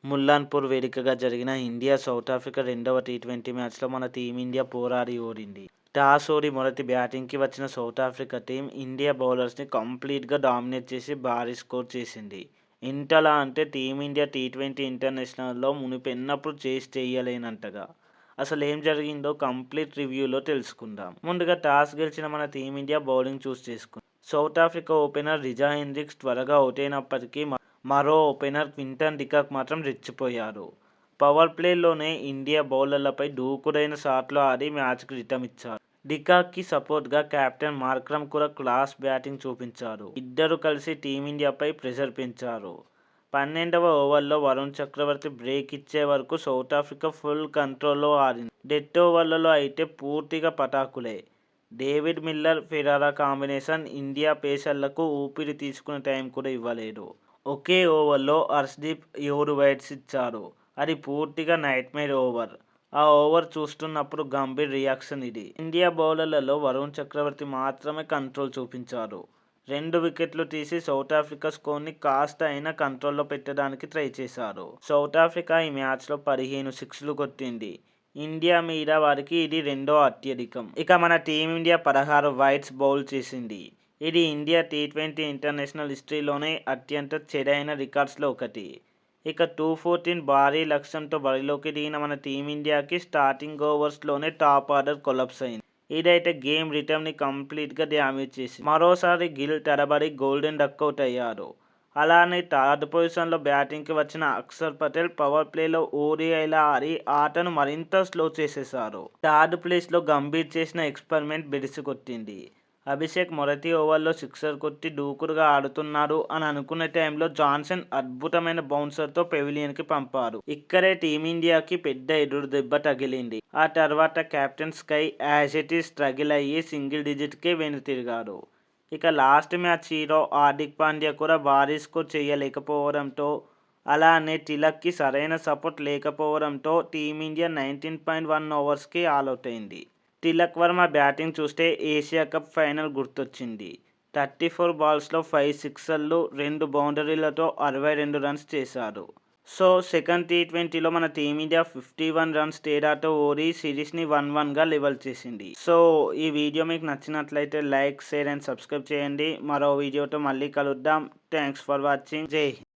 ముల్లాన్పూర్ వేదికగా జరిగిన India south Africa రెండవ టీ20 మ్యాచ్లో మన టీమిండియా పోరాడి ఓడింది. టాస్ ఓడి మొదటి బ్యాటింగ్కి వచ్చిన సౌత్ ఆఫ్రికా టీం ఇండియా బౌలర్స్ని కంప్లీట్గా డామినేట్ చేసి భారీ స్కోర్ చేసింది. ఇంతలా అంటే టీమిండియా టీ20 ఇంటర్నేషనల్లో మునిపెన్నప్పుడు చేసి చేయలేనంతగా. అసలు ఏం జరిగిందో కంప్లీట్ రివ్యూలో తెలుసుకుందాం. ముందుగా టాస్ గెలిచిన మన టీమిండియా బౌలింగ్ చూస్ చేసుకుంది. South Africa opener Reeza Hendricks త్వరగా అవుట్ అయినప్పటికీ మరో ఓపెనర్ క్వింటన్ డికాక్ మాత్రం రెచ్చిపోయారు. పవర్ ప్లేలోనే ఇండియా బౌలర్లపై దూకుడైన షాట్లు ఆడి మ్యాచ్కు రిటర్న్ ఇచ్చారు. డికాక్కి సపోర్ట్గా కెప్టెన్ మార్క్రమ్ కూడా క్లాస్ బ్యాటింగ్ చూపించారు. ఇద్దరు కలిసి టీమిండియాపై ప్రెషర్ పెంచారు. 12వ ఓవర్లో వరుణ్ చక్రవర్తి బ్రేక్ ఇచ్చే వరకు సౌత్ ఆఫ్రికా ఫుల్ కంట్రోల్లో ఆడింది. డెత్ ఓవర్లలో అయితే పూర్తిగా పటాకులే. David Miller, Ferreira combination India పేసర్లకు ఊపిరి తీసుకునే టైం కూడా ఇవ్వలేదు. ఒకే ఓవర్లో హర్షదీప్ 7 వైడ్స్ ఇచ్చారు. అది పూర్తిగా నైట్మేర్ ఓవర్. ఆ ఓవర్ చూస్తున్నప్పుడు గంభీర్ రియాక్షన్ ఇది. ఇండియా బౌలర్లలో వరుణ్ చక్రవర్తి మాత్రమే కంట్రోల్ చూపించారు. 2 వికెట్లు తీసి సౌత్ ఆఫ్రికా స్కోర్ని కాస్త అయినా కంట్రోల్లో పెట్టడానికి ట్రై చేశారు. సౌత్ ఆఫ్రికా ఈ మ్యాచ్లో 15 సిక్స్లు కొట్టింది. ఇండియా మీద వారికి ఇది రెండో అత్యధికం. ఇక మన టీమిండియా 16 వైడ్స్ బౌల్ చేసింది. ఇది ఇండియా టీ20 ఇంటర్నేషనల్ హిస్టరీలోనే అత్యంత చెడైన రికార్డ్స్లో ఒకటి. ఇక 214 భారీ లక్ష్యంతో బరిలోకి దిగిన మన టీమిండియాకి స్టార్టింగ్ ఓవర్స్లోనే టాప్ ఆర్డర్ కొలాప్స్ అయింది. ఇదైతే గేమ్ రిటర్న్ని కంప్లీట్గా డ్యామేజ్ చేసింది. మరోసారి గిల్ తడబడి గోల్డెన్ డక్అవుట్ అయ్యారు. అలానే థర్డ్ పొజిషన్లో బ్యాటింగ్కి వచ్చిన అక్షర్ పటేల్ పవర్ ప్లేలో ఓడిఐలా ఆడి ఆటను మరింత స్లో చేసేశారు. థర్డ్ ప్లేస్లో గంభీర్ చేసిన ఎక్స్పెరిమెంట్ బెడిసికొట్టింది. అభిషేక్ మొదటి ఓవర్లో సిక్సర్ కొట్టి దూకుడుగా ఆడుతున్నాడు అని అనుకునే టైంలో జాన్సన్ అద్భుతమైన బౌన్సర్తో పెవిలియన్కి పంపారు. ఇక్కడే టీమిండియాకి పెద్ద ఎదురు దెబ్బ తగిలింది. ఆ తర్వాత captain SKY as it is struggle అయ్యి సింగిల్ డిజిట్కే వెనుతిరిగాడు. ఇక last match hero Hardik Pandya కూడా భారీ స్కోర్ చేయలేకపోవడంతో, అలానే తిలక్కి సరైన సపోర్ట్ లేకపోవడంతో టీమిండియా 19.1 ఓవర్స్కి ఆలౌట్ అయింది. తిలక్ వర్మ బ్యాటింగ్ చూస్తే ఏషియా కప్ ఫైనల్ గుర్తొచ్చింది. 34 బాల్స్లో 5 సిక్సర్లు, 2 బౌండరీలతో 62 రన్స్ చేశాడు. సో సెకండ్ టీ20లో మన టీమిండియా 51 రన్స్ తేడాతో ఓడి సిరీస్ని 1-1గా లెవెల్ చేసింది. సో ఈ వీడియో మీకు నచ్చినట్లయితే లైక్, షేర్ అండ్ సబ్స్క్రైబ్ చేయండి. మరో వీడియోతో మళ్ళీ కలుద్దాం. Thanks for watching. జై హింద్.